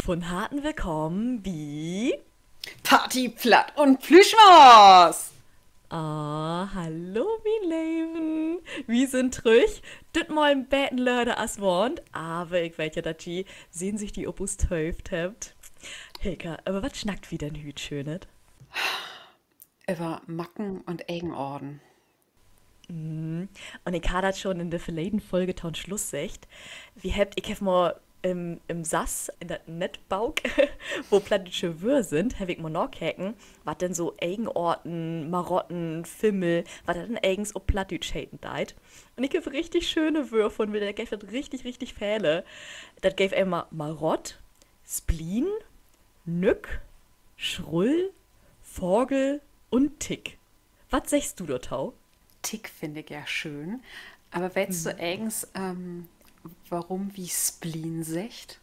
Von harten Willkommen wie... Party, Platt und Plüschmaus. Ah, hallo, wie Leven. Wir sind trüch. Dit mal ein beten Leute as want, aber ich weiß ja, dass die sehen sich die Opus 12 habt. Hilka, aber was schnackt wieder ein Hüt Schönet? Über Macken und Eigenorden. Und ich hatte das schon in der verleden Folge ton Schluss gesagt. Ich hab mal im Sass, in der Nettbauk, wo plattische Wör sind, hab ich mal nachgehacken, was denn so Eigenorten, Marotten, Fimmel, was denn eigens ob Plattdeutsch haten deit. Und ich hab richtig schöne Wör von mir, der gäf das richtig, richtig Fähle. Das gäf einmal Marott, Spleen, Nück, Schrull, Vorgel und Tick. Was sagst du da, Tau? Tick finde ich ja schön. Aber weißt du eigens, warum wie Spleen secht?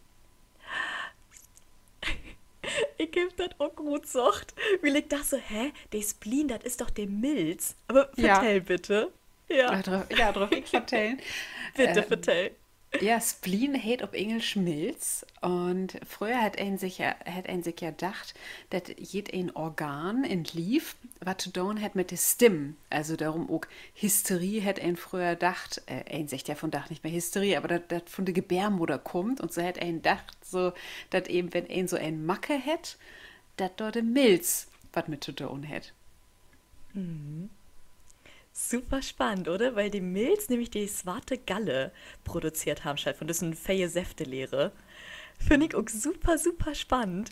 Ich hab das auch gut gesagt. Weil ich dachte so, hä, der Spleen, das ist doch der Milz. Aber Ja, vertell bitte. Ja, drauf ich vertellen. bitte vertell. Ja, Spleen heet op Englisch Milz. Und früher hat ein sich ja gedacht, dass jed ein Organ entlief, was zu tun hat mit der Stimme. Also darum auch Hysterie hat ein früher gedacht, ein sich ja von Dach nicht mehr Hysterie, aber das von der Gebärmutter kommt. Und so hat ein gedacht, so, dass eben, wenn ein so ein Macke hat, dass dort der Milz was mit zu tun hat. Super spannend, oder? Weil die Milz nämlich die Swarte Galle produziert haben, statt von dessen Feye Säftelehre. Finde ich auch super, super spannend.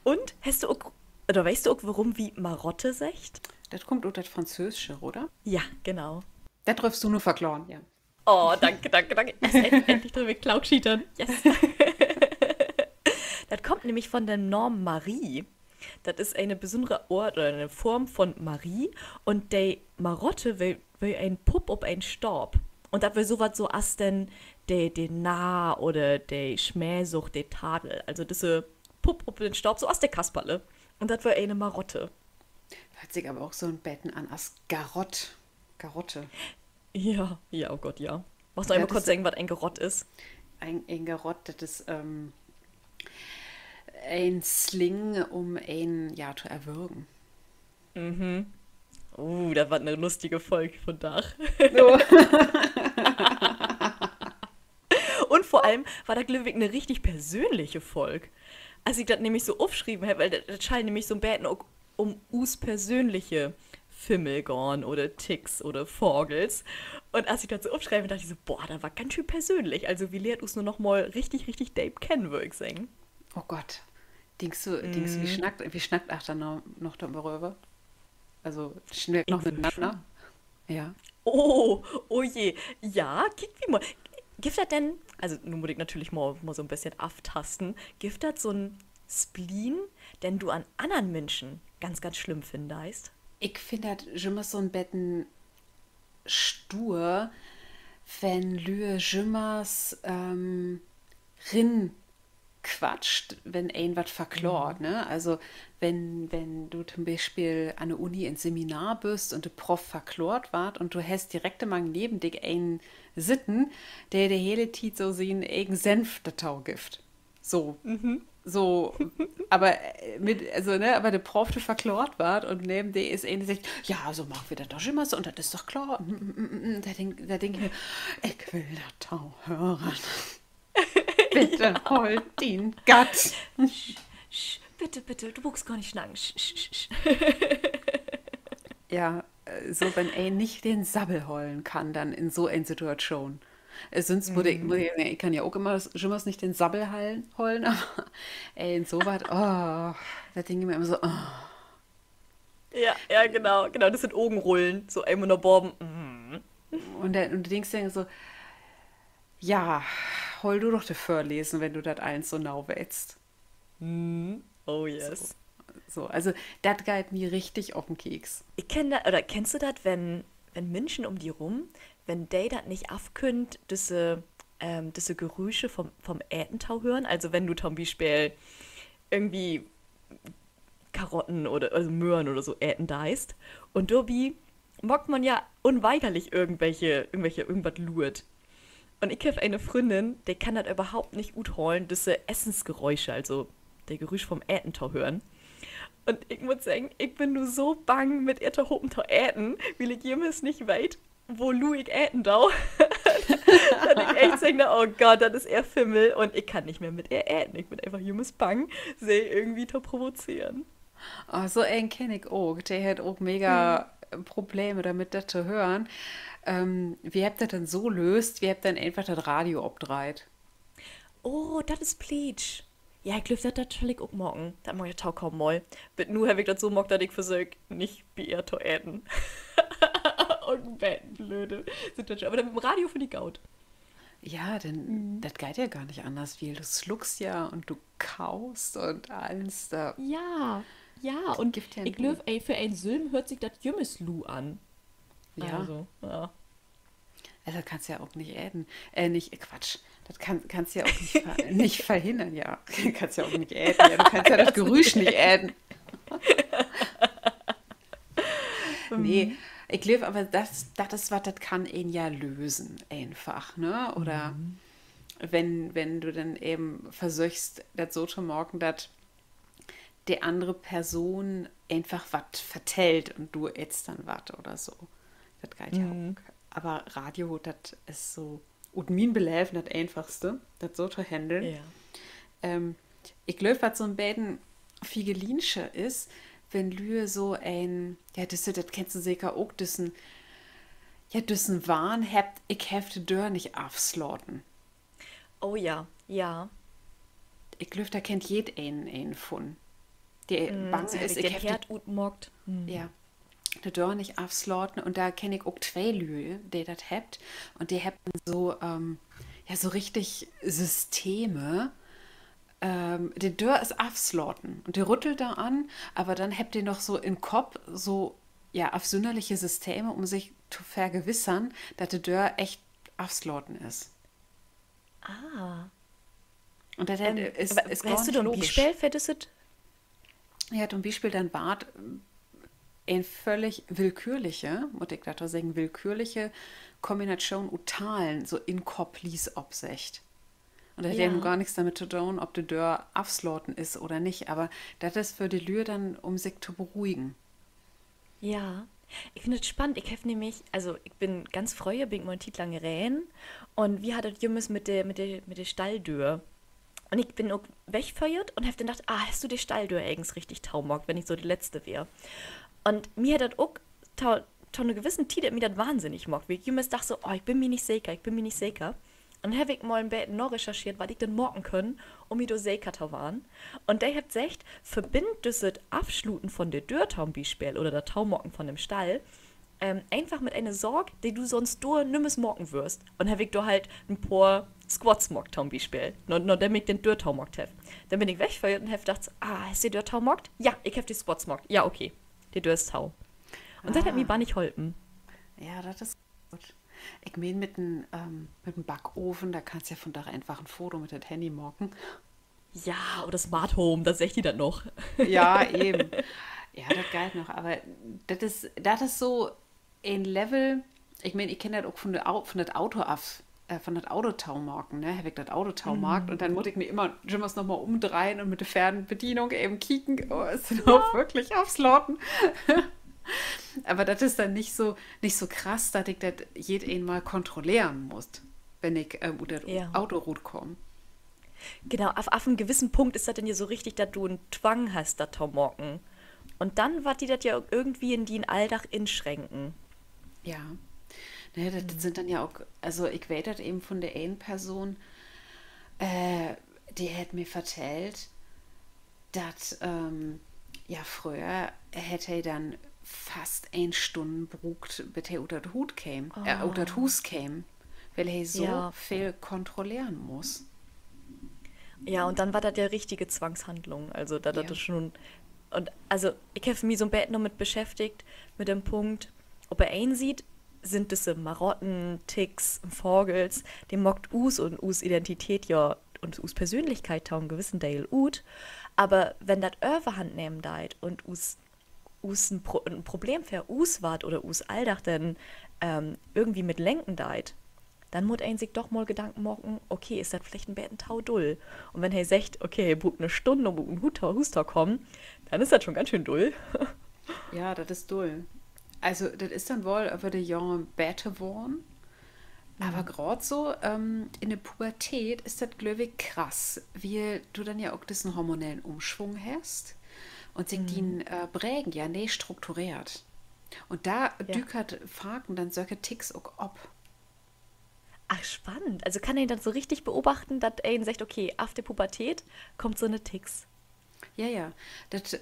Und hast du auch, oder weißt du auch, warum wie Marotte secht? Das kommt aus das Französische, oder? Ja, genau. Das darfst du nur verklauen, ja. Oh, danke, danke, danke. Yes, endlich drüber Klaugschietern. Yes. Das kommt nämlich von der Norm Marie. Das ist eine besondere Ort oder eine Form von Marie. Und die Marotte will ein Pupp ob ein Storb. Und das will sowas so as denn de Nah oder de Schmähsucht, de Tadel. Also diese Pupp ob den Staub, so aus der Kasperle. Und das will eine Marotte. Hört sich aber auch so ein Betten an als Garott. Garotte. Ja, ja, oh Gott, ja. Machst du Ja, einmal das kurz ist sagen, was ein Gerott ist? ein Garott, das ist ein Sling, um ein ja zu erwürgen. Das war eine lustige Folge von Dach. So. Und vor allem war da Glückwig eine richtig persönliche Folge. Als ich das nämlich so aufschrieben habe, weil das scheint nämlich so ein bisschen auch um us persönliche Fimmel gone oder Ticks oder Vogels. Und als ich das so aufschreibe, dachte ich so, boah, das war ganz schön persönlich. Also wie lehrt us nur noch mal richtig, richtig Dave kennen, würde ich sagen. Oh Gott. Denkst du, wie schnackt ach dann noch darüber? Also schnackt noch Ich will miteinander? schon. Ja. Oh, oh je. Ja, kick wie mal. Gibt das denn, also nun muss ich natürlich mal so ein bisschen aftasten, gibt das so ein Spleen, den du an anderen Menschen ganz, ganz schlimm findest? Ich finde das immer so ein Betten stur, wenn Lüe Jimmers rin quatscht, wenn ein was verklort, ne? Also wenn du zum Beispiel an der Uni ins Seminar bist und der Prof verklort ward und du hast direkt mal neben dich einen sitten, der hele Tit so sehen eigen Senf der Taugift. So. So, aber also, ne, aber der Prof, der verklort ward und neben der ist eine, der sagt, ja, so machen wir das doch immer so und das ist doch klar. Da denk ich mir, ich will das Tau hören. Bitte holt den Gatt. Sch, bitte, bitte, du brauchst gar nicht schnacken. Sch, sch, sch. sch. Ja, so wenn er nicht den Sabbel heulen kann, dann in so einer Situation. Sonst ich kann ja auch immer schon nicht den Sabbel heulen, aber ey, in so was, oh, da denke ich mir immer so, oh. Ja, ja, genau, genau, das sind Augenrollen, so einmal noch Borben. Und du denkst dir so, ja, heul du doch dafür lesen, wenn du das eins so genau willst. Oh So, yes. so, also, das geht mir richtig auf den Keks. Ich kenne das, oder kennst du das, wenn Menschen um die rum, wenn die das nicht aufkönnt, diese Gerüche vom Ätentau hören? Also wenn du zum Beispiel irgendwie Karotten oder also Möhren oder so äten deist und Dobi mockt man ja unweigerlich irgendwas lurt. Und ich habe eine Freundin, die kann das überhaupt nicht gut holen, diese Essensgeräusche, also der Geräusch vom Ätentau hören. Und ich muss sagen, ich bin nur so bang mit ihr Hopentau äten, weil ich jemals nicht weiß, wo ich äten dau. Dass ich echt sage, oh Gott, das ist eher Fimmel und ich kann nicht mehr mit ihr äten. Ich bin einfach jemals bang, sie irgendwie zu provozieren. Oh, so einen kenne ich auch. Der hat auch mega Probleme damit, das zu hören. Wie habt ihr denn so löst? Wie habt ihr dann einfach das Radio abdreht? Oh, das ist Bleach. Ja, ich glaube, das natürlich auch morgen. Das mag ich auch kaum mal. Aber nur habe ich das so mag, dass ich versuche, nicht bei ihr zu äten. Und blöde Situation. Aber dann mit dem Radio finde ich gut. Ja, denn das geht ja gar nicht anders, wie du schluckst ja und du kaust und alles da. Ja, ja, Das und gibt ja ich nur. glaube, ey, für einen Sülm hört sich das Jümmeslu an. Ja, Also, ja. also kannst du ja auch nicht äten. Nicht, Quatsch. Das kannst du ja auch nicht, nicht verhindern, ja. Kannst ja auch nicht äten. Ja, du kannst ja das Gerücht nicht äten. Nee, ich glaube, aber das ist was, das kann ihn ja lösen, einfach, ne? Oder wenn du dann eben versuchst, das so zu morgen, dass die andere Person einfach was vertellt und du ätzt dann was oder so. Das geht ja auch. Aber Radio, das ist so, und mein Beleven das Einfachste, das so zu handeln. Ja. Ähm, ich glaube, was so ein bisschen Figelinscher ist, wenn Lüe so ein, ja, das kennst du sicher auch, diesen Wahn habt, ich have die Dörr nicht aufslauten. Oh ja, ja. Ich glaube, da kennt jeder einen von. Der bang So habe ist, ich den ich have Herd gut mockt. ja, die Dörr nicht aufslauten und da kenne ich auch zwei Lüe, die das habt und die habt so, ja, so richtig Systeme. Die Dörr ist aufslauten und die rüttelt da an, aber dann habt ihr noch so im Kopf so, ja, auf sonderliche Systeme, um sich zu vergewissern, dass die Dörr echt aufslauten ist. Ah. Und das ist gar Hast du nicht da ein logisch. Beispiel für das? Ja, zum Beispiel dann wart eine völlig willkürliche, muss ich dazu sagen, willkürliche Kombination Utalen so in Kopf lies obsicht. Und das hat ja nun Ja. gar nichts damit zu tun, ob die Dörr aufslauten ist oder nicht, aber das ist für die Lür dann, um sich zu beruhigen. Ja, ich finde es spannend. Ich habe nämlich, also ich bin ganz früher, bin ich mal einen Titel lang gerannt und wie hat das Jümmes mit der Stalldür? Und ich bin auch weggefeuert und habe dann gedacht, ah, hast du die Stalldür eigens richtig taumockt, wenn ich so die Letzte wäre. Und mir hat das auch zu einer gewissen Zeit mir das wahnsinnig mockt. Wie ich jemals dachte so, oh, ich bin mir nicht sicher, ich bin mir nicht sicher. Und dann habe ich mal ein bisschen noch recherchiert, was ich denn morgen können, um mir da sicher zu waren. Und der hat gesagt, verbind das Abschluten von der Tür zum Beispiel oder der Taumocken von dem Stall einfach mit einer Sorge, die du sonst nur nimmes mocken wirst. Und habe ich da halt ein paar Squats mockt zum Beispiel. Nur damit ich den Dürtau mockt habe. Dann bin ich weggefeuert und habe gedacht, ah, hast du die Dürtau mockt? Ja, ich habe die Squats mockt. Ja, okay. Die Dürstau. Und das hat mir Ah, gar nicht geholfen. ja, das ist gut. Ich meine, mit dem Backofen, da kannst du ja von da einfach ein Foto mit dem Handy machen. Ja, oder Smart Home, da sehe ich die dann noch. Ja, eben. Ja, das geht noch, aber das ist so ein Level, ich meine, ich kenne das auch von das Auto auf, von das Autotaumarken, ne? Habe ich das Autotaumarkt und dann muss ich mir immer was nochmal umdrehen und mit der Fernbedienung eben kicken, oh, ist denn auch wirklich aufslauten. Aber das ist dann nicht so krass, dass ich das jeden Mal kontrollieren muss, wenn ich unter das Ja. Autorut komme. Genau, auf einem gewissen Punkt ist das dann ja so richtig, dass du einen Zwang hast, das zu mocken. Und dann wird die das ja irgendwie in den Alltag inschränken. Ja. Ne, das sind dann ja auch, also ich weiß das eben von der einen Person, die hat mir erzählt, dass ja früher hätte er dann fast 1 Stunde brugt, bis er unter den Hut käme, unter das Hus käme, weil er so Ja. viel kontrollieren muss. Ja, und dann war das ja richtige Zwangshandlung. Also, da Ja. das schon. Und also, ich habe mich so ein bisschen noch mit beschäftigt, mit dem Punkt, ob er einen sieht, sind das Marotten, Ticks, Vogels, dem mockt us und us Identität ja und us Persönlichkeit tau einen gewissen Teil ut. Aber wenn das Overhand nehmen deit und us ein Problem für us wart oder us Alltag denn irgendwie mit Lenken deit, dann muss er sich doch mal Gedanken machen, okay, ist das vielleicht ein bisschen tau dull? Und wenn er sagt, okay, er braucht eine Stunde, um ein Huster kommen, dann ist das schon ganz schön dull. Ja, das ist dull. Also, das ist dann wohl über die Jahre besser geworden. Aber gerade so in der Pubertät ist das, glaube ich, krass, wie du dann ja auch diesen hormonellen Umschwung hast und sich die Prägen ja nicht strukturiert. Und da dükert Fragen dann solche Ticks auch ab. Ach, spannend. Also kann er dann so richtig beobachten, dass er sagt, okay, auf der Pubertät kommt so eine Ticks. Ja, ja. Das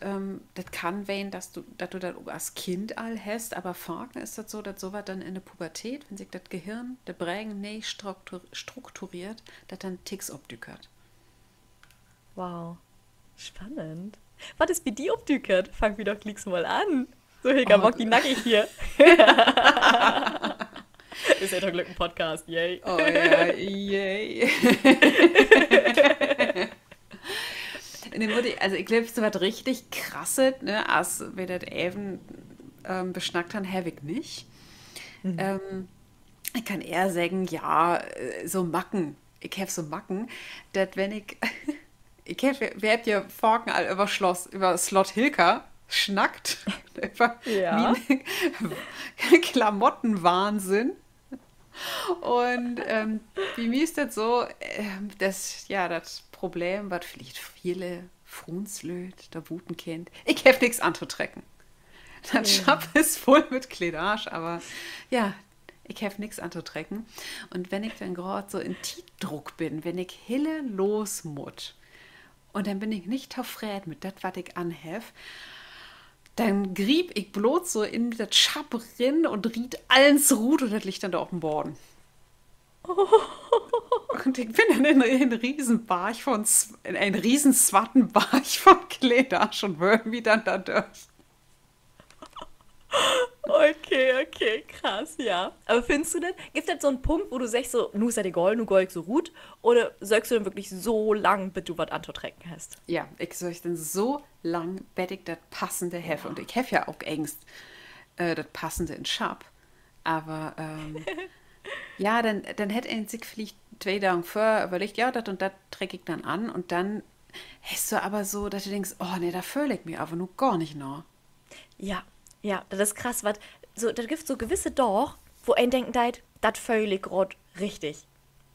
kann sein, dass du das auch als Kind all hast, aber Fragen ist das so, dass sowas dann in der Pubertät, wenn sich das Gehirn, der Prägen nicht strukturiert, dass dann Ticks abdükert. Wow, spannend. Was ist wie die obdükert? Fangen wir doch gleich mal an. So, Hilka, mock die nackig hier. Ist ja doch Glück ein Podcast, yay. Oh ja, yay. Also ich glaube, so was richtig krasses, ne, als wir das eben beschnackt haben, habe ich nicht. Ich kann eher sagen, ja, so Macken. Ich habe so Macken, dass wenn wir habt ja Forken all über Slot Hilka schnackt, über Ja. Klamottenwahnsinn. Und wie mir ist das so, das Problem, was vielleicht viele Frunslöt, der Wuten kennt, ich habe nichts anzutrecken. Das Schab ist voll mit Kleidage, aber ja, ich habe nichts anzutrecken. Und wenn ich dann gerade so in Tiefdruck bin, wenn ich hille los muss, und dann bin ich nicht taufred mit das, was ich anhef, dann grieb ich bloß so in das Schab rin und riet allens Rut und das liegt dann da auf dem Boden. Und ich bin dann in einen riesen Swattenbarch von Kleidage und irgendwie dann da durch. Okay, krass, ja. Aber findest du denn, gibt es so einen Punkt, wo du sagst so, nu ist ja die Gold, nu gold so gut? Oder sagst du denn wirklich so lang, bis du was anzutrecken hast? Ja, ich soll dann so lang, bis ich das passende Hefe. Und ich habe ja auch ängst das passende in Schab. Aber ja, dann hätte er sich vielleicht 2 Tage vorher überlegt, ja, das und das träge ich dann an. Und dann hast du aber so, dass du denkst, oh nee, da fühle ich mich aber nur gar nicht noch. Ja, das ist krass, was so, da gibt so gewisse Dorf, wo ein denken deit, das fühle ich grad richtig.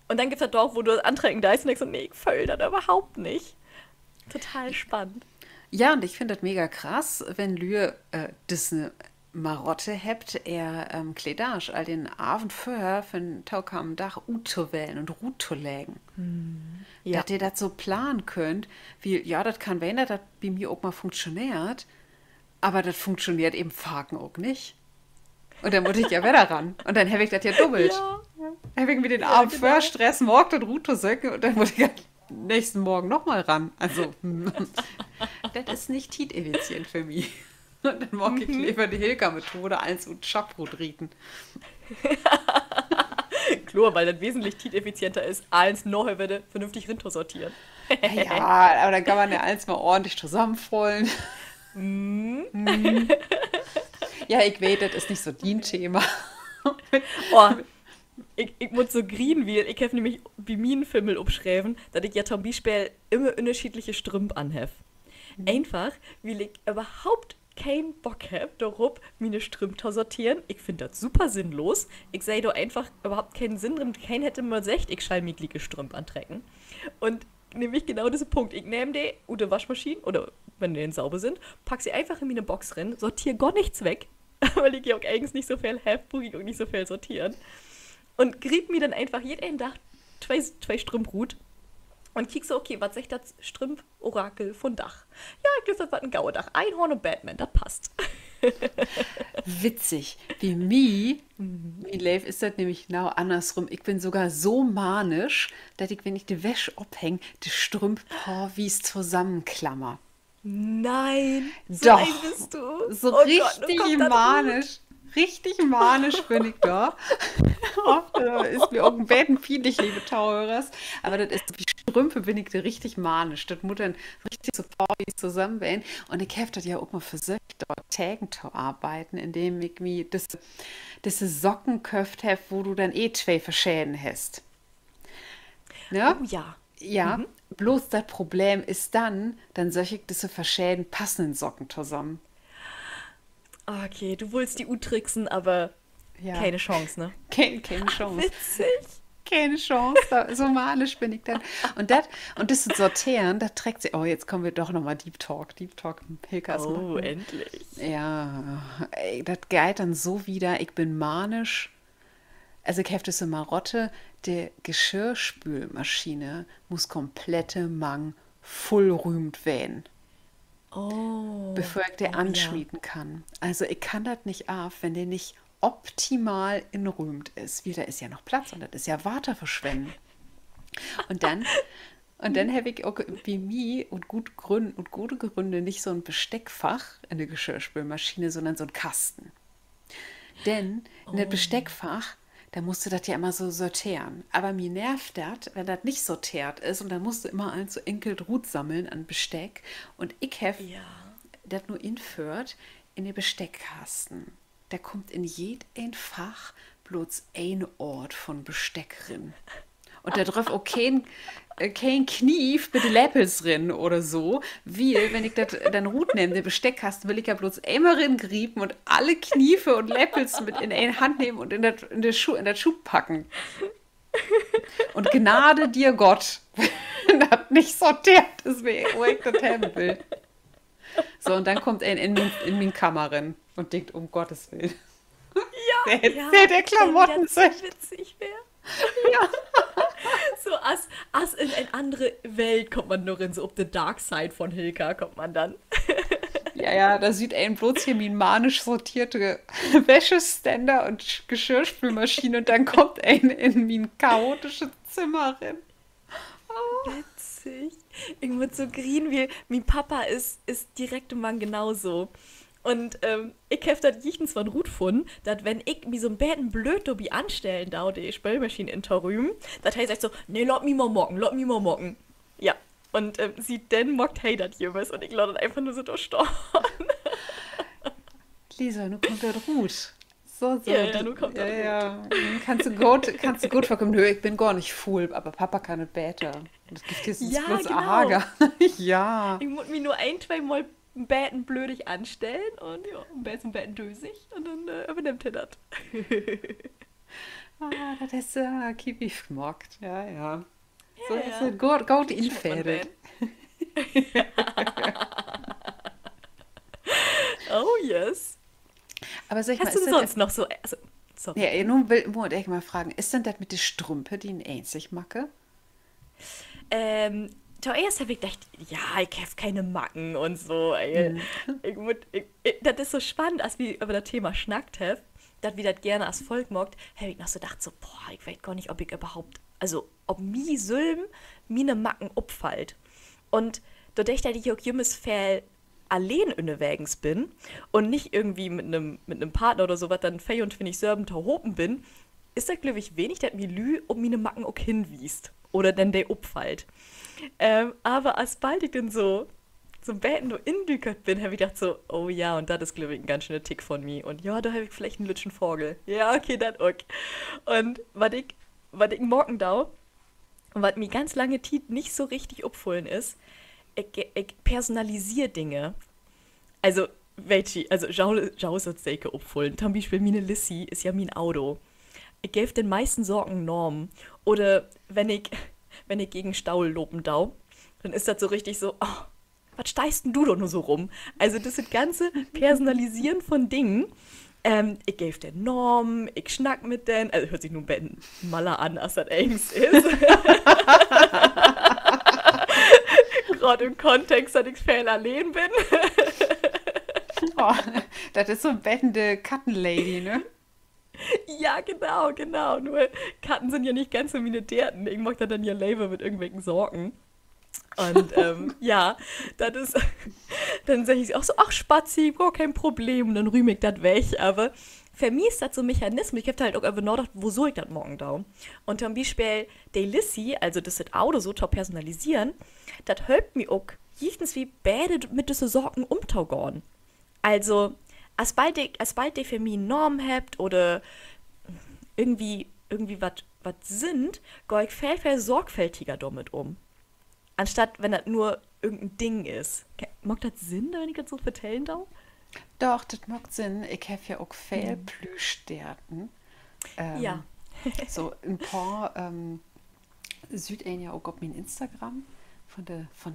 Und dann gibt es Dorf, wo du das antrinken da und denkst so, nee, ich fühle das überhaupt nicht. Total spannend. Ja, und ich finde das mega krass, wenn Lüe das eine Marotte habt, er Kleidage all den Abend vorher für den Tag am Dach zu wählen und Ruhe zu legen. Ja. Dass ihr das so planen könnt, wie, ja, das kann wenn das bei mir auch mal funktioniert, aber das funktioniert eben Faken auch nicht. Und dann muss ich ja wieder ran. Und dann habe ich das ja doppelt. Ja, Dann habe ich mir den ja, Abend genau. vorher Stress, morgen und Ruhe zu söcken und dann muss ich ja nächsten Morgen nochmal ran. Also, das ist nicht effizient für mich. Und dann mag ich lieber die Hilka-Methode als und Schabrot rieten. Klar, weil das wesentlich effizienter ist, als nachher würde vernünftig Rinto sortieren. Ja, aber dann kann man ja alles mal ordentlich zusammenfollen. Ja, ich weiß, das ist nicht so dein Thema. Oh, ich muss so green wie ich habe nämlich bei mir einen Film aufgeschrieben, dass ich ja zum Beispiel immer unterschiedliche Strümpfe anhef. Einfach, weil ich überhaupt keinen Bock habe, darauf meine Strümpfe zu sortieren. Ich finde das super sinnlos. Ich sehe da einfach überhaupt keinen Sinn drin. Kein hätte mal gesagt, ich schall mir glicke Strümpfe antrecken. Und nämlich genau diesen Punkt. Ich nehme die oder Waschmaschine oder wenn die sauber sind, pack sie einfach in meine Box rein, sortiere gar nichts weg, weil ich ja auch eigentlich nicht so viel habe, brauche ich auch nicht so viel sortieren. Und grieb mir dann einfach jeden Tag zwei Strümpfe gut und kiek so, okay, was sagt das Strümpf-Orakel von Dach? Ja, ich glaube, das war ein Gauerdach. Einhorn und Batman, das passt. Witzig. Wie mein Leben ist das nämlich genau andersrum. Ich bin sogar so manisch, dass ich, wenn ich die Wäsche abhänge, die Strümpfe wie es zusammenklammer. Nein, so Doch. ein bist du. So Oh Gott, richtig nun kommt das manisch. Richtig manisch bin ich da. Oft ist mir irgendein Betten peinlich, liebe Tauhörers. Aber das ist, wie Strümpfe bin ich da richtig manisch. Das muss dann richtig so Partys zusammenwählen. Und ich habe das ja auch mal versucht, dort Tagen zu arbeiten, indem ich mir diese Socken köft habe, wo du dann eh zwei Verschäden hast. Ne? Oh ja. Ja, bloß das Problem ist dann solche diese verschäden passenden Socken zusammen. Okay, du willst die U tricksen, aber Ja, keine Chance, ne? keine Chance. Witzig. Keine Chance. So manisch bin ich dann. Und das Sortieren, da trägt sie. Oh, jetzt kommen wir doch nochmal Deep Talk. Deep Talk Hilkas Oh, machen. endlich. Ja, ey, das geht dann so wieder. Ich bin manisch. Also ich habe das in Marotte. Die Geschirrspülmaschine muss komplette Mang voll rühmt werden, Oh, bevor ich den oh ja. anschmieden kann. Also ich kann das nicht ab, wenn der nicht optimal inrühmt ist. Wie, da ist ja noch Platz und das ist ja Water verschwenden. Und dann, und dann habe ich auch wie mir und gute Gründe nicht so ein Besteckfach in der Geschirrspülmaschine, sondern so ein Kasten. Denn in das Oh, Besteckfach, da musst du das ja immer so sortieren. Aber mir nervt das, wenn das nicht sortiert ist und dann musst du immer eins so enkel Drut sammeln an Besteck. Und ich habe ja. das nur inführt in den Besteckkasten. Da kommt in jedem Fach bloß ein Ort von Besteck drin. Und da drauf auch kein Knief mit Läppels drin oder so. Weil, wenn ich das dann Rut nehme, den Besteckkasten, will ich ja bloß einmal grieben und alle Kniefe und Läppels mit in eine Hand nehmen und in das Schub packen. Und Gnade dir Gott, wenn das nicht sortiert ist, wie ich das haben will. So, und dann kommt er in meine Kammer rein und denkt, um Gottes Willen. Ja, Der wenn wieder Klamotten so sind. witzig wäre. So, as in eine andere Welt kommt man nur in, so auf the dark side von Hilka kommt man dann. Ja, da sieht ein bloß hier wie ein manisch sortierte Wäscheständer und Geschirrspülmaschine und dann kommt ein in wie ein chaotisches Zimmer rein. Witzig. Irgendwo so green wie mein Papa ist direkt im Mann genauso. Und ich hab das jichtens von Ruth gefunden, dass wenn ich mir so ein Betten blöd dobi anstellen da, die Spülmaschine in Torüm, das heißt echt so, nee, lass mich mal mocken. Ja. Und sie dann mockt hey das jemals und ich lade das einfach nur so durchstorben. Lisa, nu kommt der Ruth. So, Ja, ja, nun kommt ja, das ja. Kannst du gut vorkommen. Nö, ich bin gar nicht fool, aber Papa kann es besser. Das gibt es Ja, bloß genau. Ärger. Ja. Ich muss mich nur ein, zwei Mal Betten blödig anstellen und ja, am besten Betten dösig und dann übernimmt er das. Ah, das ist Kiwi gemockt. Ja, ja. So Ja, ist ja. es gut Das schmeckt man infädelt. Betten. Oh yes. Aber sag mal, Hast du ist denn das, sonst noch so, also, sorry. ja, nun will ich mal fragen, ist denn das mit der Strümpe, die ein einzig macke? Zuerst habe ich gedacht, ja, ich habe keine Macken und so. Ey. Das ist so spannend, als wir über das Thema schnackt haben, dass wir das gerne als Volk mockt, habe ich noch so gedacht, so, boah, ich weiß gar nicht, ob ich überhaupt, also, ob mi Sülm, mine Macken opfallt. Und da dachte ich auch jümmes Fell allein unterwegs bin und nicht irgendwie mit einem Partner oder so, was dann fei und wenn ich selber hopen bin, ist das, glaube ich, wenig, dass mir Lü um meine Macken auch hinwiest. Oder denn der opfallt. Aber als bald ich dann so Betten nur indükert bin, habe ich gedacht so, oh ja, und das ist, glaube ich, ein ganz schöner Tick von mir. Und ja, da habe ich vielleicht einen lütschen Vogel. Ja, okay, das auch. Und was ich morgen da, und was mir ganz lange Zeit nicht so richtig opfallen ist, ich personalisiere Dinge. Also, welche, also, Jaus hat Seike opfallen. Zum Beispiel, meine Lissy ist ja mein Auto. Ich gebe den meisten Sorgen Normen. Oder wenn ich gegen Stau loben dau, dann ist das so richtig so, oh, was steigst denn du doch nur so rum? Also das ist ganze Personalisieren von Dingen. Ich gebe den Normen, ich schnack mit den, also hört sich nun Ben Maler an, als das eigens ist. Gerade im Kontext, dass ich Fan allein bin. Oh, das ist so eine bettende Kattenlady, ne? Ja, genau, genau. Nur Katzen sind ja nicht ganz so wie eine Derten. Ich mag da dann ja Label mit irgendwelchen Sorgen. Und ja, das ist, dann sage ich auch so, ach Spazi, gar kein Problem, und dann rühme ich das weg, aber für mich ist das so ein Mechanismus, ich habe halt auch einfach nachgedacht, wo soll ich das morgen da? Und zum Beispiel die Lissy, also das Auto so top personalisieren, das hilft mir auch jechtens wie beide mit diesen Sorgen umtaugen. Also, als bald die für mich eine Norm habt oder irgendwie was sind, gehe ich viel sorgfältiger damit um. Anstatt wenn das nur irgendein Ding ist. Mag das Sinn, wenn ich das so vertellen darf? Doch, das macht Sinn. Ich habe ja auch viel Mhm. Plüschstärken. Ja. Ähm, so ein paar sieht ein ja auch auf mein Instagram von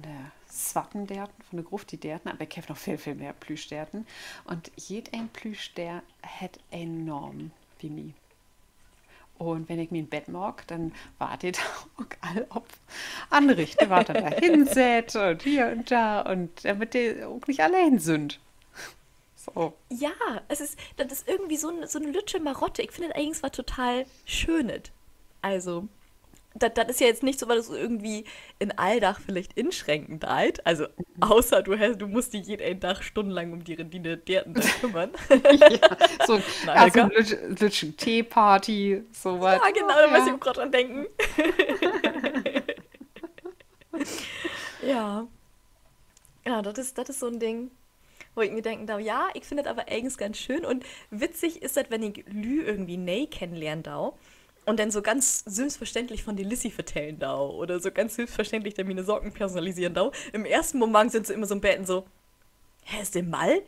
der Swattenderten, von der Grufti-Derten, aber ich habe noch viel mehr Plüschderten. Und jeder ein Plüsch, der hat eine Norm wie mir. Und wenn ich mir ein Bett mag, dann wartet auch all auf Anrichte, wartet da hinsetzt und hier und da und damit die auch nicht allein sind. So. Ja, das ist irgendwie so eine lütsche Marotte. Ich finde das eigentlich was total Schönes. Also, das ist ja jetzt nicht so, weil das so irgendwie in Alldach vielleicht inschränkend alt. Also, außer du musst dich jeden Tag stundenlang um die Rendine derten da kümmern. Ja, so, Na, ja, so Helga? ein Lütschen Teeparty, sowas. Ja, genau, da muss ich Ja. auch gerade dran denken. Ja, ja, das ist so ein Ding, wo ich mir denken darf, ja, ich finde das aber eigentlich ganz schön und witzig ist das, wenn ich Lü irgendwie Ney kennenlernen darf und dann so ganz selbstverständlich von der Lissy vertellen darf oder so ganz selbstverständlich dann meine Socken personalisieren darf. Im ersten Moment sind sie immer so im Betten so, hä, ist der Mal?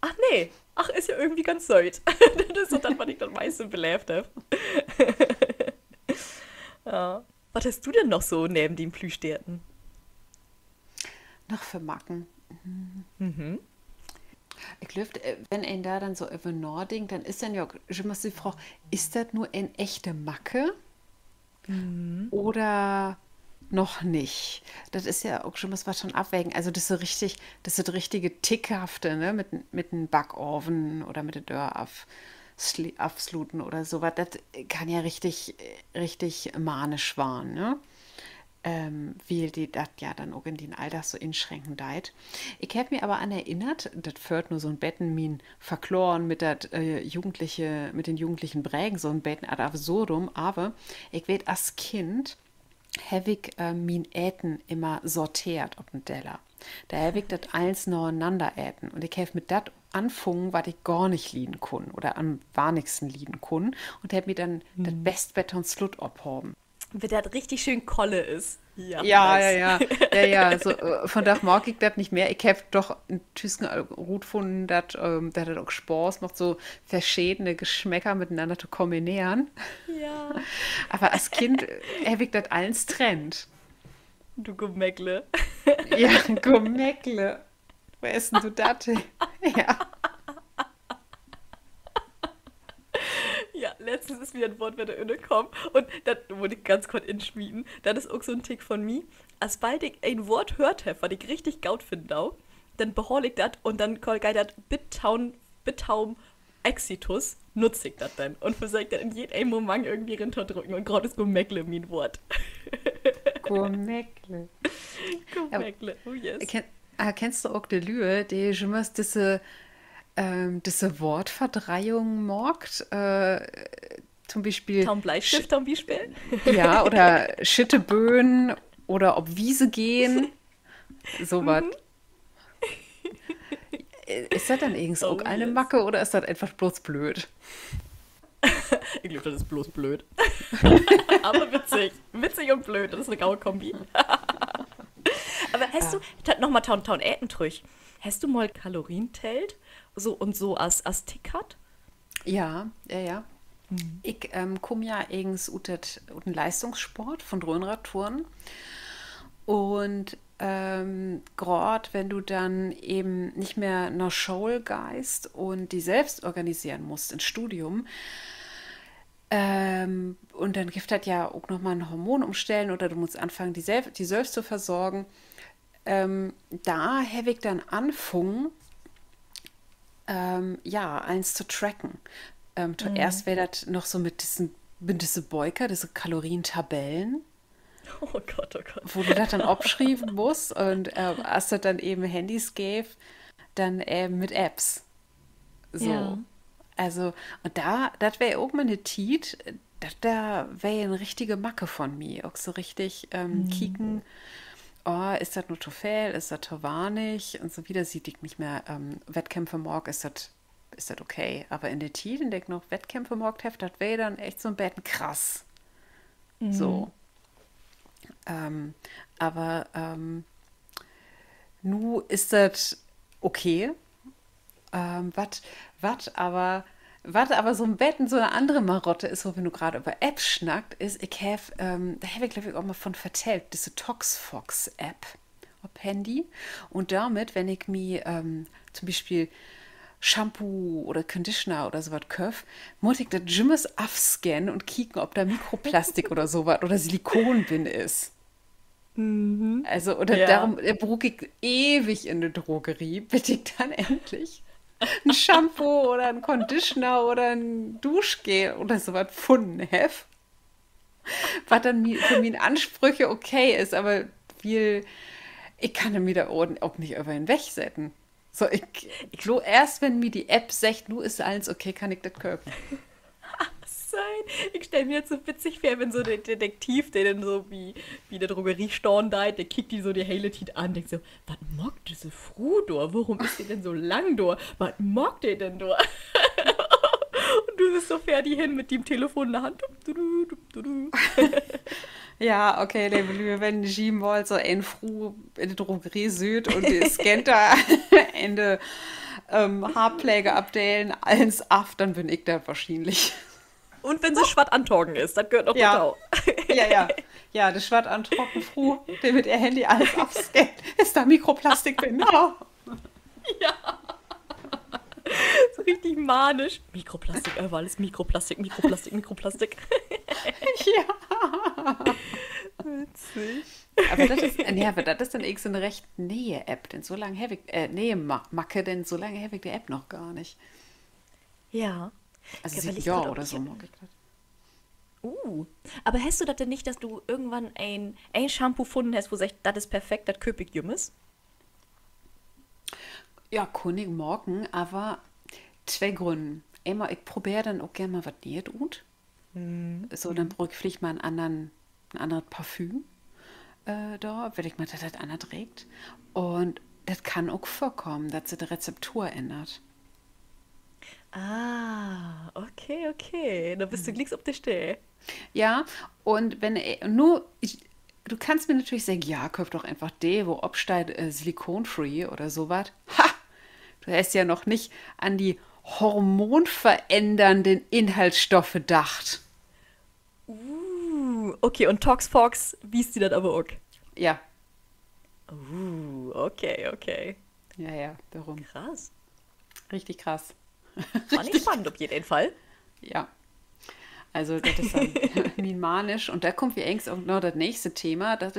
Ach nee, ach, ist ja irgendwie ganz süß. Das ist so das, was ich dann meistens belebt habe. Ja. Was hast du denn noch so neben den Plüschderten? Noch für Macken. Mhm. Ich glaube, wenn ein da dann so über Nording, dann ist dann ja, ich muss die Frage, ist das nur eine echte Macke oder noch nicht? Das ist ja auch schon was schon abwägen. Also das ist so richtig, das ist das richtige Tickhafte, ne? Mit dem Backofen oder mit der Dörr aufsluten oder sowas. Das kann ja richtig manisch waren, ne? Weil die das ja dann auch in den Alltag so inschränken deit. Ich habe mir aber an erinnert, das führt nur so ein Betten min verkloren mit den jugendlichen Prägen, so ein Betten ad absurdum, aber ich weet als Kind habe ich min Äten immer sortiert auf dem Teller. Da habe ich das alles nacheinander äten. Und ich habe mit das anfangen, was ich gar nicht lieben kann oder am wenigsten lieben kann. Und habe mir dann das Bestbett und Slut abhaben. Wenn das richtig schön Kolle ist. Ja, Ja, ja, nice. ja, ja, ja, so, von daher mag ich das nicht mehr. Ich habe doch in Tüsten gut gefunden, dass das auch Spaß macht, so verschiedene Geschmäcker miteinander zu kombinieren. Ja, Aber als Kind habe ich das alles trennt. du Gemäckle. Ja, Gummekle. Wo essen du das? Ja. Ja, letztens ist wieder ein Wort, wenn der Inne kommt. Und das wurde ich ganz kurz inschmieden. Das ist auch so ein Tick von mir. Als bald ich ein Wort hört habe, was ich richtig gaut finde, auch, dann behol ich das und dann call ich das Bittaum Exitus, nutze ich das dann. Und versuche das in jedem Moment irgendwie runterdrücken. Und gerade ist Gemäckle mein Wort. Gummekle. Ja, Gemäckle, oh yes. kennst du auch die Lüe, die schon mal diese Wortverdreihung morgt? Zum Beispiel, Taum Bleistift, Taum Beispiel. ja, oder Schitteböen oder ob Wiese gehen, sowas. Ist das dann irgends auch Oh eine yes. Macke oder ist das einfach bloß blöd? Ich glaube, das ist bloß blöd. Aber witzig. Witzig und blöd. Das ist eine gaue Kombi. Aber hast du, nochmal Taun Ätentrüch, hast du mal Kalorien tellt? So und so als Tick hat? Ja, ja, ja. Ich komme ja eigens ut den Leistungssport von Rhönradtouren und gerade wenn du dann eben nicht mehr nach Schule geist und die selbst organisieren musst ins Studium, und dann gibt das ja auch nochmal ein Hormon umstellen oder du musst anfangen, die selbst zu versorgen. Da habe ich dann anfangen, ja, eins zu tracken. Zuerst wäre das noch so mit diese Beuker, diese Kalorientabellen, Oh Gott, oh Gott. wo du das dann abschreiben musst und als das dann eben Handys gäbe, dann mit Apps. Ja. So. Also, und das wäre auch mal eine Tiet, da wäre eine richtige Macke von mir. Auch so richtig kicken, oh, ist das nur zu viel, ist das zu wenig und so wieder sieht ich nicht mehr Wettkämpfe morgen, ist das okay. Aber in der Tiet, in der ich noch Wettkämpfe morgen habe, das wäre dann echt so ein bisschen krass. So. Aber nu ist das okay. Was aber so ein Betten so eine andere Marotte ist, wo wenn du gerade über Apps schnackt, ist, da habe ich glaube ich auch mal von vertellt, diese ToxFox-App auf Handy. Und damit, wenn ich mir zum Beispiel Shampoo oder Conditioner oder sowas kaufe, muss ich das Jimmes abscannen und kicken, ob da Mikroplastik oder sowas oder Silikon drin ist. Also, oder Ja. darum brauche ich ewig in der Drogerie, bis ich dann endlich ein Shampoo oder ein Conditioner oder ein Duschgel oder sowas gefunden habe, was dann für meine Ansprüche okay ist, aber ich kann mir da auch nicht über ihn wegsetzen. So, nur erst wenn mir die App sagt, nu ist alles okay, kann ich das kaufen. Sein. Ich stelle mir jetzt so witzig vor, wenn so der Detektiv, der dann so wie der Drogeriestore da, der kickt die so die hele Tit an, denkt so, was mockt diese Frau da? Warum ist die denn so lang da? Was mockt der denn da? Und du bist so fertig hin mit dem Telefon in der Hand. Du, du, du, du, du. Ja, okay, liebe Lübe, wenn Jim wollt, so ein Früh in der Drogerie süd und die scannt da Ende Haarpflege abdelen, alles ab, dann bin ich da wahrscheinlich. Und wenn sie schwatt antorgen ist, das gehört noch Ja. dazu. Ja. Ja, das Schwert an Trockenfruh, der mit ihr Handy alles abscannt. Ist da Mikroplastik drin? Oh. So richtig manisch. Mikroplastik, war alles Mikroplastik, Mikroplastik, Mikroplastik. Ja. Witzig. Aber das ist dann irgendwie so eine recht Nähe-App, denn so lange habe ich, Nähe-Macke, denn so lange habe ich die App noch gar nicht. Ja. Also Ich sieben überleg Jahre grad, ob oder ich- so mag ich das. Aber hast du das denn nicht, dass du irgendwann ein Shampoo gefunden hast, wo du sagst, das ist perfekt, das köp ich jümmes? Ja, König morgen, aber zwei Gründe. Einmal, ich probiere dann auch gerne mal was Nähe tut. So, dann brauche ich vielleicht mal ein anderes Parfüm da, wenn ich mal das anders trägt. Und das kann auch vorkommen, dass sich die Rezeptur ändert. Ah, okay, okay. Da bist du glicks auf der Stelle. Ja, und du kannst mir natürlich sagen, ja, kauf doch einfach die, wo obsteht Silikon-free oder sowas. Ha! Du hast ja noch nicht an die hormonverändernden Inhaltsstoffe gedacht. Okay, und ToxFox, wie ist die das aber auch? Ja, Okay, okay. ja, darum. Krass. Richtig krass. War nicht spannend auf jeden Fall. Ja, also das ist dann minimanisch. Und da kommt wie ängst auch noch das nächste Thema. Das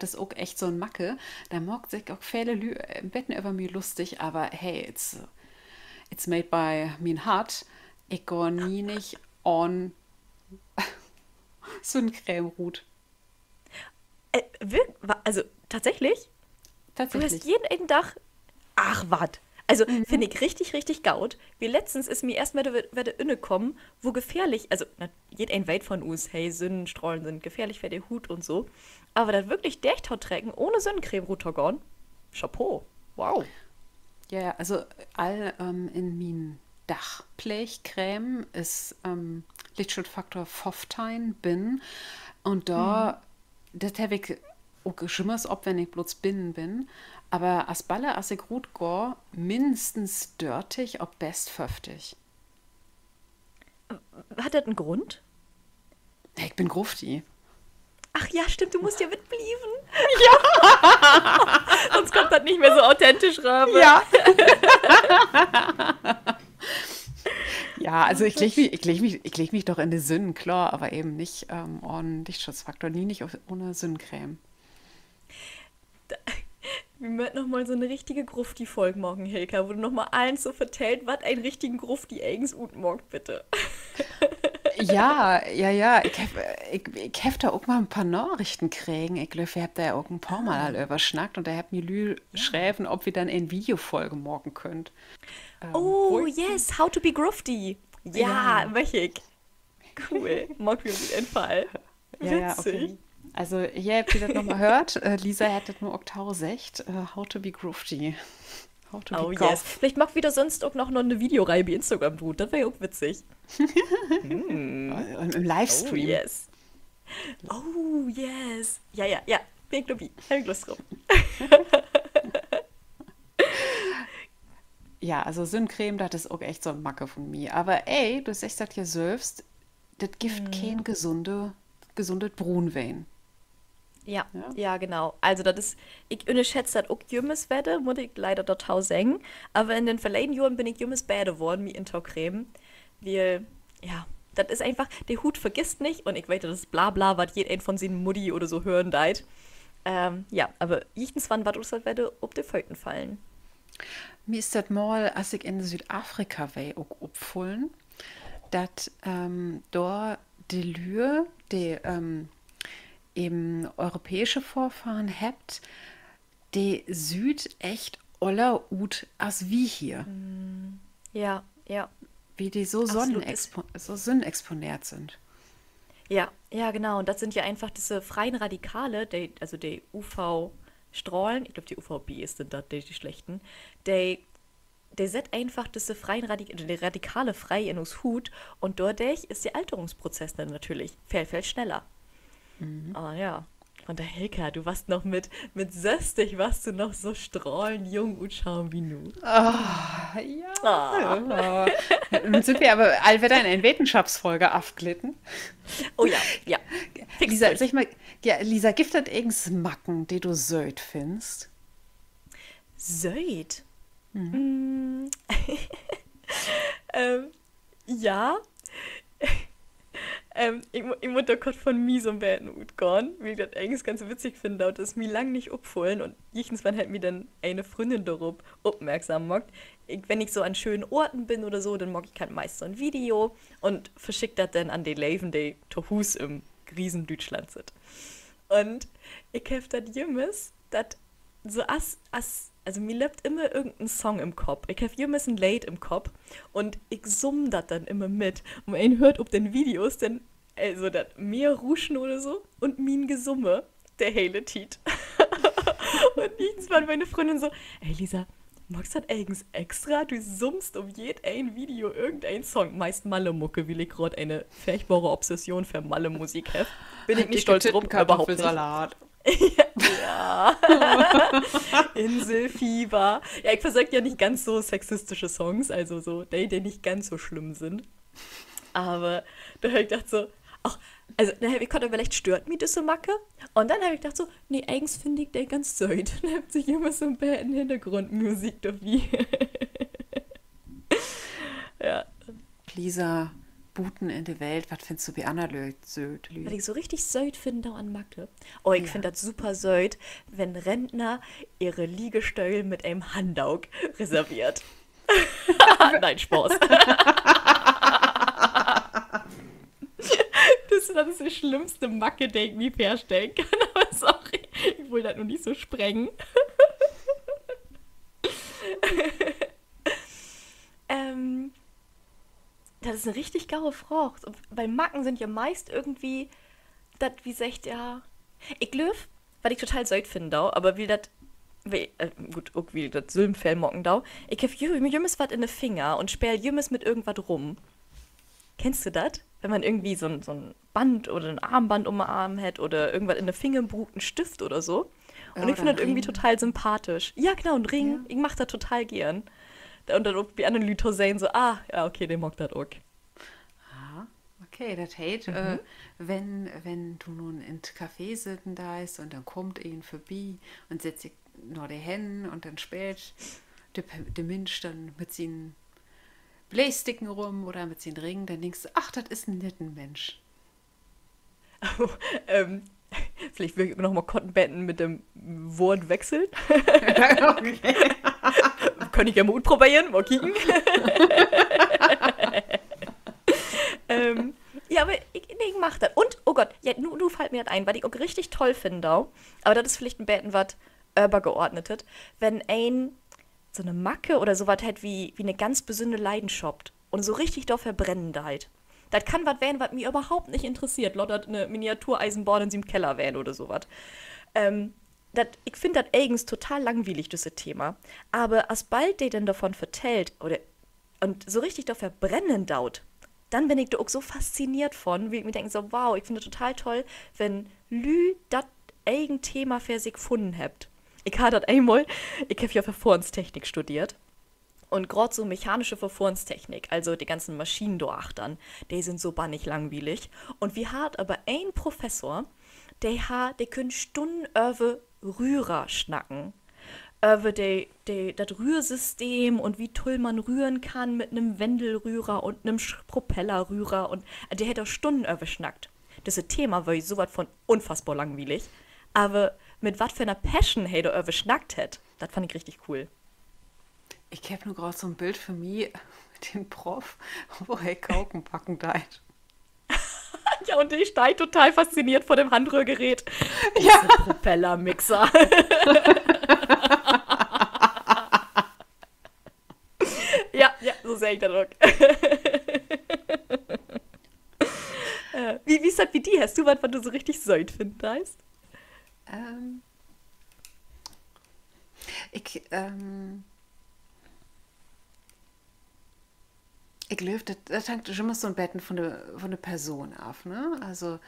ist auch echt so ein Macke. Da mag sich auch viele im Betten über mir lustig, aber hey, it's made by mein Heart. Ich gehe nie nicht on so ein Creme-Rut. Also tatsächlich, du hast Tatsächlich. jeden Tag. Ach, wat. Also finde ich richtig, richtig gaut. Wie letztens ist mir erst mal werde inne kommen, wo gefährlich, also jeder weit von uns, hey, Sonnenstrahlen sind gefährlich für den Hut und so. Aber das wirklich Dächthaut trägen ohne Sonnencreme Rutogon. Chapeau. Wow. Ja, also all in mein Dachblechcreme ist Lichtschutzfaktor 15 bin. Und da, das habe ich auch geschimmert, ob wenn ich bloß binnen bin. Aber as Balle, as ich gut go, mindestens dörtig, ob best 50. Hat das einen Grund? Ich bin Grufti. Ach ja, stimmt, du musst ja mitblieben. Ja. Sonst kommt das nicht mehr so authentisch rüber. Ja. Ja, also ich leg mich doch in die Sünden, klar, aber eben nicht ohne Lichtschutzfaktor, nie nicht ohne Sündencreme. Wir möchten noch mal so eine richtige Grufti-Folge morgen, Hilka, wo du noch mal allen so vertellt, was einen richtigen Grufti eigens und morgt, bitte. ja. Ich hab da auch mal ein paar Nachrichten kriegen. Ich glaube, ihr habt da ja auch ein paar Mal überschnackt und da habt mir Lü schreiben, ob wir dann eine Videofolge morgen könnt. Oh, Wo ich, yes, How to be Grufti. Ja, ja, möchte ich. Cool. Mag mir auf jeden Fall. ja, Witzig. okay. Also, hier habt ihr das nochmal gehört. Lisa hättet nur Oktav 6. How to be grufty. How to be Oh, yes. goth. Vielleicht mag wieder sonst auch noch eine Videoreihe bei Instagram tun. Das wäre ja auch witzig. Hm. Und im Oh, Livestream. yes. Oh, yes. Ja, ja, ja. Bin ich dabei. Hab ich Lust drauf. Ja, also Sonnencreme, das ist auch echt so ein Macke von mir. Aber ey, du sagst das ja selbst, das gibt kein gesundes Brunwein. Ja, Ja? ja, genau. Also, das ist, ich unterschätze das auch jümmes Wette, muss ich leider dort sagen. Aber in den vergangenen Jahren bin ich jümmes Bäde geworden, mit Intercreme. Weil, ja, das ist einfach, der Hut vergisst nicht und ich weiß, das ist Blabla, was jeder von seinen Mutti oder so hören deit. Ja, aber jichtens wann was aus der Wette ob die Föten fallen. Mir ist das mal, als ich in Südafrika war, auch aufgefallen, dass da die Lühe, die eben europäische Vorfahren habt, die Süd echt oller ut als wie hier. Ja, ja, Wie die so, absolut. Ist, so sonnenexponiert sind. ja, ja, genau. Und das sind ja einfach diese freien Radikale, die, also die UV-Strahlen, ich glaube, die UVB sind da die schlechten, die set einfach diese freien Radikale, die Radikale frei in uns Hut und dadurch ist der Alterungsprozess dann natürlich viel schneller. Ah ja. Und der Helka, du warst noch mit 60, warst du noch so strahlend jung und schauen wie nu. Ah, ja. Ah. Nun sind wir aber allwetter in eine Wissenschaftsfolge aufglitten. Oh ja, ja. Fix Lisa, sag durch. ich mal, ja, Lisa, gibt es irgends Macken, die du söd findest? Söd. Mm. ähm, ja. Ich muss da kurz von mir so ein bisschen utgehen, weil ich das eigentlich ganz witzig finde und das mir lang nicht abholen und jichtens wann halt mir dann eine Freundin darauf aufmerksam macht. Wenn ich so an schönen Orten bin oder so, dann mag ich halt meist so ein Video und verschickt das dann an die Leven, die zu Hus im riesen Deutschland sind. Und ich hab das jemals, das so also mir lebt immer irgendein Song im Kopf. Ich hab jemals ein Lied im Kopf und ich summ das dann immer mit. Und man hört ob den Videos, denn also das mehr Ruschen oder so und mein Gesumme, der hele Tiet. Und irgendwann meine Freundin so, ey Lisa, magst du das eigens extra? Du summst um ein Video irgendein Song. Meist Malle-Mucke, weil ich gerade eine furchtbare Obsession für Malle-Musik habe. Bin ich nicht stolz drauf, überhaupt nicht. Kartoffelsalat. Ja. Inselfieber. Ja, ich versag ja nicht ganz so sexistische Songs, also so, die nicht ganz so schlimm sind. Aber da habe ich gedacht so, ach, also dann habe ich gedacht, vielleicht stört mich das so Macke. Und dann habe ich gedacht so, nee, eigentlich finde ich den ganz süß. Dann hat sich immer so ein bisschen Hintergrundmusik dabei. Ja. Lisa, Buten in der Welt, was findest du wie Anna söd? Was ich so richtig süß finde an Macke. Oh, ich Ja. finde das super süß, wenn Rentner ihre Liegestühle mit einem Handaug reserviert. Nein, Spaß. Das ist die schlimmste Macke, die ich mir vorstellen kann. Aber sorry, ich will das noch nicht so sprengen. ähm, Das ist eine richtig gaue Frucht. Und bei Macken sind ja meist irgendwie, das wie sagt ja, ich löw, weil ich total süß finde, aber wie das, gut, auch wie das Sülmfell mocken da, ich hab jümmes was in den Finger und sperr jümmes mit irgendwas rum. Kennst du das? Wenn man irgendwie so ein Band oder ein Armband um den Arm hat oder irgendwas in den Finger brucht, einen Stift oder so. Und ich Oder finde ein das irgendwie Ring. total sympathisch. Ja, genau, ein Ring. Ja. Ich mach das total gern. Und dann auch die anderen Leute sehen so, ah, ja, okay, der mag das auch. Ah, okay, das heißt, wenn du nun in Café sitzen da ist und dann kommt ihn vorbei und setzt sich nur die Hände und dann spielt der Mensch dann mit seinen Blästicken rum oder mit seinen Ringen, dann denkst du, ach, das ist ein netter Mensch. ähm, Vielleicht will ich noch mal Cottonbetten mit dem Wort wechseln. Okay. Kann ich ja mal probieren, mal kicken. Ja, Ja, aber ich mach das. Und, oh Gott, ja, nu fällt mir das ein, was ich auch richtig toll finde, auch, aber das ist vielleicht ein Betten, was übergeordnetet, wenn ein so eine Macke oder sowas halt wie eine ganz besondere Leidenschaft und so richtig da verbrennen da halt. Das kann was werden, was mich überhaupt nicht interessiert. Lottert eine Miniatureisenbahn in seinem Keller werden oder sowas. Ich finde das eigens total langweilig, dieses Thema. Aber als bald der denn davon vertellt oder und so richtig da verbrennen daut, dann bin ich da auch so fasziniert von, wie ich mir denke, so, wow, ich finde total toll, wenn Lü das eigen Thema für sich gefunden habt. Ich habe das einmal, ich habe ja Verfahrenstechnik studiert. Und gerade so mechanische Verfahrenstechnik, also die ganzen Maschinen achtern, die sind so bannig langweilig. Und wir hat aber ein Professor, der können Stunden über Rührer schnacken. Über das Rührsystem und wie toll man rühren kann mit einem Wendelrührer und einem Propellerrührer. Und der hätte auch Stunden überschnackt. Das Thema war sowas von unfassbar langweilig. Aber mit was für einer Passion er überschnackt hat, das fand ich richtig cool. Ich habe nur gerade so ein Bild für mich, den Prof, wo er Kauken packen deit. Ja, und ich steig total fasziniert vor dem Handrührgerät. Ja. Propellermixer. Ja, so sehe ich das auch. Wie ist das wie die? Hast du was du so richtig Säut findest? Ich, ich glaube, das hängt schon mal so ein Betten von der Person ab, ne? Also,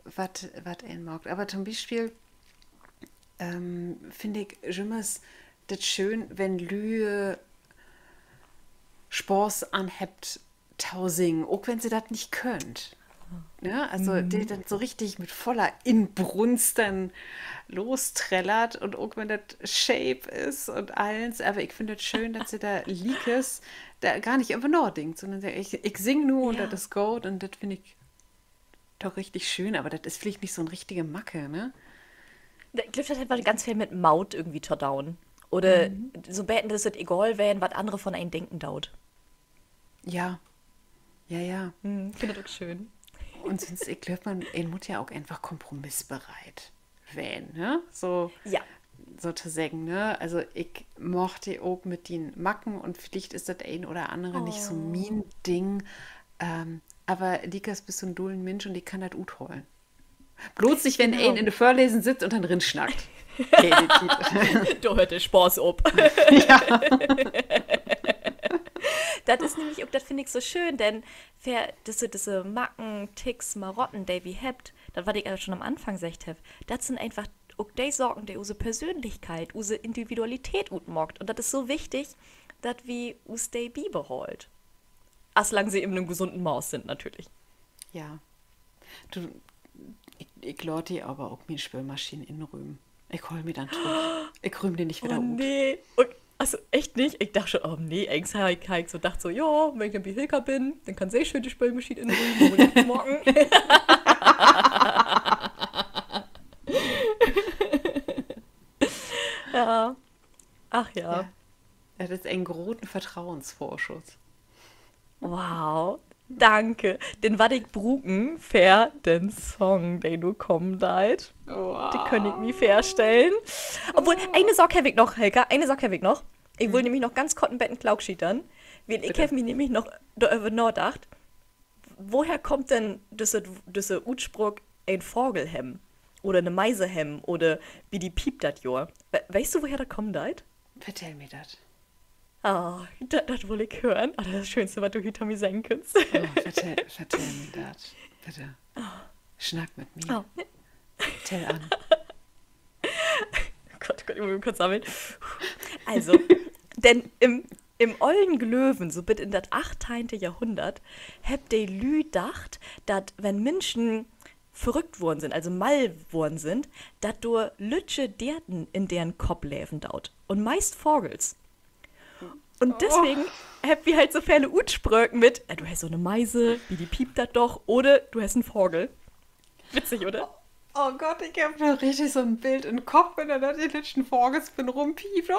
was er mag. Aber zum Beispiel finde ich schon mal das schön, wenn Lüe Spaß anhebt, tausing, auch wenn sie das nicht könnt. Ja, also die dann so richtig mit voller Inbrunst dann lostrellert und auch wenn das Shape ist und alles, aber ich finde es schön, dass sie da Likes da gar nicht einfach nachdenkt, sondern ich singe nur und Ja. das ist gut und das finde ich doch richtig schön, aber das ist vielleicht nicht so eine richtige Macke, ne? Ich glaube, das hat was ganz viel mit Maut irgendwie zu down. Oder so beten, dass es egal wäre, was andere von einem denken dauert. Ja, ja. Ich finde das auch schön. Und sonst, ich glaube, man muss ja auch einfach kompromissbereit werden, ne? So. Ja. So zu sagen, ne? Also ich mochte auch mit den Macken und vielleicht ist das ein oder andere nicht so mein Ding, aber Likas bist so ein dullen Mensch und ich kann das gut holen. Bloß nicht, wenn Genau. ein in der Vorlesen sitzt und dann drin schnackt. Okay, Da hört der Spaß ab. ja. Das ist nämlich auch, das finde ich so schön, denn wer diese Macken, Ticks, Marotten, die wir habt, das was ich ja schon am Anfang gesagt habe, das sind einfach auch die Sorgen, die unsere Persönlichkeit, unsere Individualität utmockt. Und das ist so wichtig, dass wir uns die beibehalten. Solange sie in einem gesunden Maß sind, natürlich. Ja. Du, ich lade die aber auch mir Spülmaschine in Rühmen. Ich hol mir dann zurück. Ich rühm die nicht wieder um. Nee. Und, also echt nicht? Ich dachte schon, oh nee, eigentlich habe ich so gedacht, so, ja, wenn ich ein bisschen Hilker bin, dann kann sie schön die Spülmaschine in den morgen. Ja. Ach ja. Ja. Das ist ein großen Vertrauensvorschuss. Wow. Danke. Den war ich bruken für den Song, den du kommen deit. Die kann ich mir vorstellen. Obwohl, eine Sache habe ich noch, Helga, eine Sache habe ich noch. Ich will nämlich noch ganz kurz ein Betten Klaukschietern. Weil ich Bitte. habe mir nämlich noch darüber nachgedacht, woher kommt denn diese Utspruch ein Vogelhemm? Oder eine Meisehemm? Oder wie die piept dat Jor? Weißt du, woher das kommt deit? Vertell mir das. Das will ich hören. Das ist das Schönste, was du hinter mir sagen kannst. Oh, vertell mir das. Bitte. Schnack mit mir. Oh. Tell an. Gott, ich muss kurz sammeln. Also, denn im ollen Glöwen, so bit in das 18. Jahrhundert, habt de Lü dacht, dass wenn Menschen verrückt worden sind, also mal worden sind, dass du Lütsche Derten in deren Kopf leben daut. Und meist Vogels. Und deswegen habt wir halt so viele Utspröcken mit, du hast so eine Meise, wie die piept das doch, oder du hast einen Vogel. Witzig, oder? Oh Gott, ich habe da richtig so ein Bild im Kopf, wenn er da den letzten Vogelsbin rumpiept. Ja!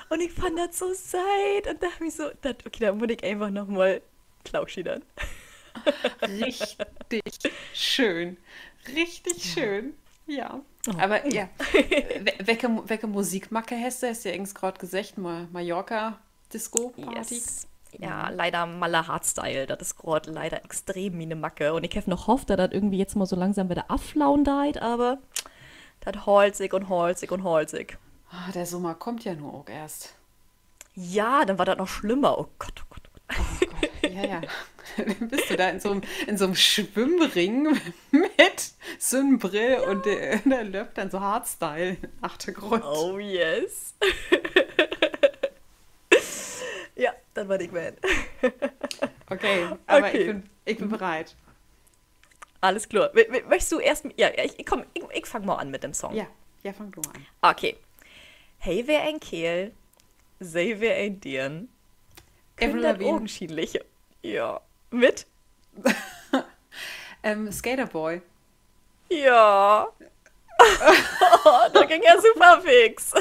Und ich fand das so seid und dachte mir so, okay, da muss ich einfach nochmal Klauschi dann. Richtig schön. Richtig schön. Ja. Oh. Aber ja, welche Musikmacke hast du? Hast du ja irgendwas gerade gesagt? Mallorca Disco Party? Yes. Ja, leider Maler Hardstyle. Das ist gerade leider extrem wie eine Macke. Und ich habe noch hofft, dass das irgendwie jetzt mal so langsam wieder afflauen deit, aber das holzig und holzig und holzig. Ah, der Sommer kommt ja nur auch erst. Ja, dann war das noch schlimmer. Oh Gott, oh Gott, oh Gott. Oh Gott, ja, ja. Dann bist du da in so einem Schwimmring mit Sonnenbrille und der läuft dann so Hardstyle im Achtergrund. Oh yes. Ja, dann war ich man. Okay, aber Okay. ich bin bereit. Alles klar. Möchtest du erst. Ja, komm, ich fang mal an mit dem Song. Ja, ja, fang du an. Okay. Hey, wer ein Kehl, sei wer ein Dirn, Avril kündert Lavigne. Augenscheinliche. Ja. Mit? Skaterboy. Ja. Da ging ja super fix.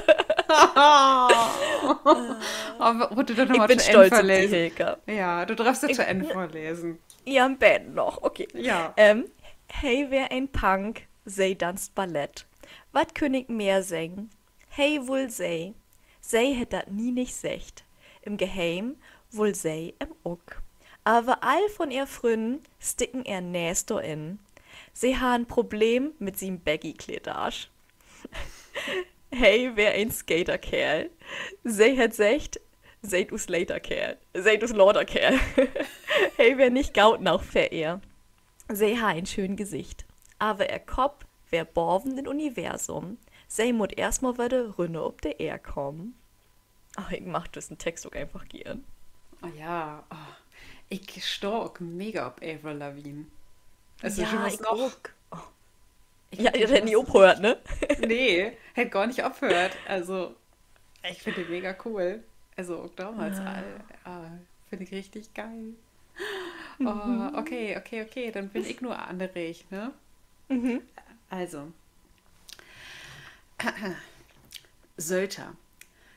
Aber wurde doch Ich nochmal bin zu stolz Ende auf die vorlesen. Hilke. Ja, du darfst es zu Ende vorlesen. Ja, im Bett noch. Okay. Ja. Hey, wer ein Punk, sei tanzt Ballett. Wat König mehr singen? Hey, wohl sei. Sei hätt dat nie nicht secht. Im Geheim wohl sei im Uck. Aber all von ihr Fründen sticken er nästo in. Sie ha ein Problem mit siem Baggy-Kleidage. Hey, wer ein Skaterkerl. Sei hätt secht, seid us later Kerl. Seid us lauter Kerl. Hey, wer nicht gaut noch verehr. Sei ha ein schön Gesicht. Aber er Kopf wär borven den Universum. Sei mut erstmal wieder Rünne ob der Er kommen. Ach, ich mach diesen Text auch einfach gern. Oh ja, oh. Ich stark mega auf Avril Lavigne. Also ja, schon was ich noch. auch. Oh. Ich Ja, find ihr schon hättet nie was- aufgehört, ne? Nee, hätte gar nicht aufgehört. Also, ich finde den mega cool. Also, auch damals, finde ich richtig geil. Oh, okay, dann bin ich nur angeregt, ne? Also, Sölter,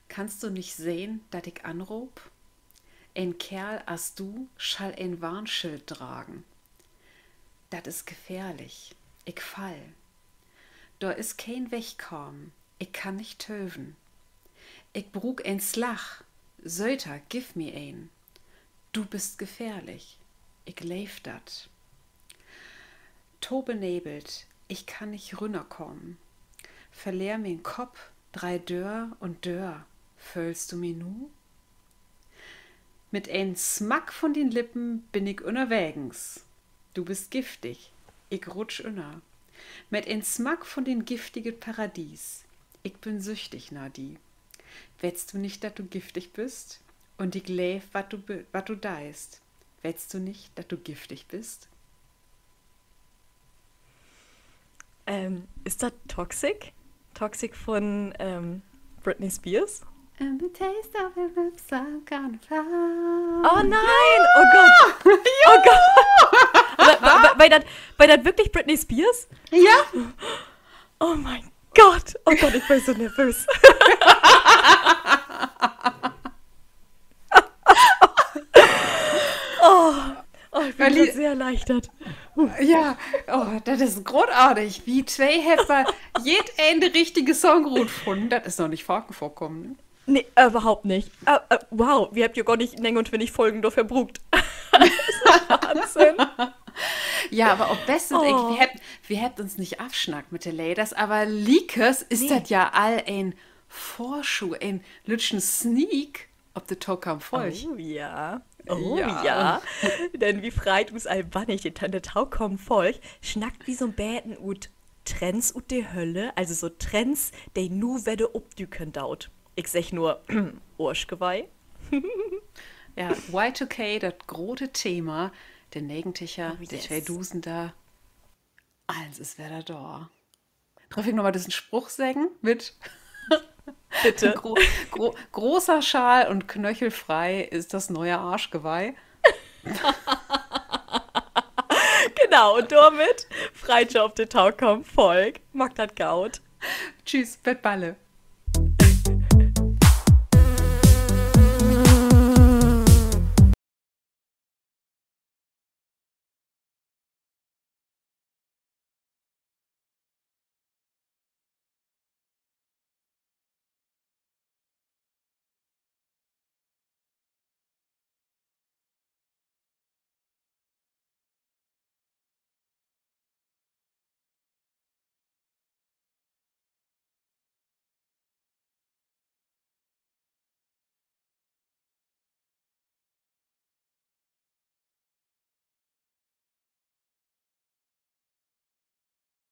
kannst du nicht sehen, dass ich anruf? Ein Kerl as du schall ein Warnschild tragen. Dat is gefährlich. Ich fall. Da is kein Wegkommen. Ich kann nicht töven. Ich brug ein Slach. Söter, gib mir ein. Du bist gefährlich. Ich leef dat. Tobenebelt, ich kann nicht runterkommen. Verleer min Kopf, 3 Dör und Dör. Füllst du mi nu? Mit ein Smack von den Lippen bin ich unterwegs. Du bist giftig, ich rutsch inner. Mit ein Smack von den giftigen Paradies. Ich bin süchtig, Nadi. Wettst du nicht, dass du giftig bist? Und ich leef, wat du deist. Wettst du nicht, dass du giftig bist? Ist das Toxic? Toxic von Britney Spears? And the taste of your lips are gonna fly. Oh nein! Oh Gott! Oh Gott! War das wirklich Britney Spears? Ja! Oh mein Gott! Oh Gott, ich bin so nervös. Oh, ich bin Weil grad die- sehr erleichtert. Ja, oh, das ist großartig. Wie zwei Heffer jede richtige Song gut gefunden. Das ist noch nicht vorgekommen. Nee, überhaupt nicht. Wow, wir habt ja gar nicht Neng und Winnig Folgen dafür verbrucht. Wahnsinn. Ja, aber auch bestens, Oh. wir hätten uns nicht abschnackt mit den Ladies, aber Leakers ist Nee. das ja all ein Vorschuh, ein lütschen Sneak, ob der Tag am Volk. Oh ja. Oh Ja. ja. Denn wie freit us albannig die Tante Tau kommen Volk, schnackt wie so ein Bäten ut Trends ut de Hölle, also so Trends, de nu werde obdüken daut. Ich sag nur, Urschgeweih. Ja, Y2K, das große Thema, der Negenticher, Oh, die yes. 2000er, alles ist wieder da. Darf ich nochmal diesen Spruch sagen? Mit Bitte. großer Schal und knöchelfrei ist das neue Arschgeweih. Genau, und damit Freitsche auf de Tau kommen Volk. Mag dat Gaut. Tschüss, Bettballe.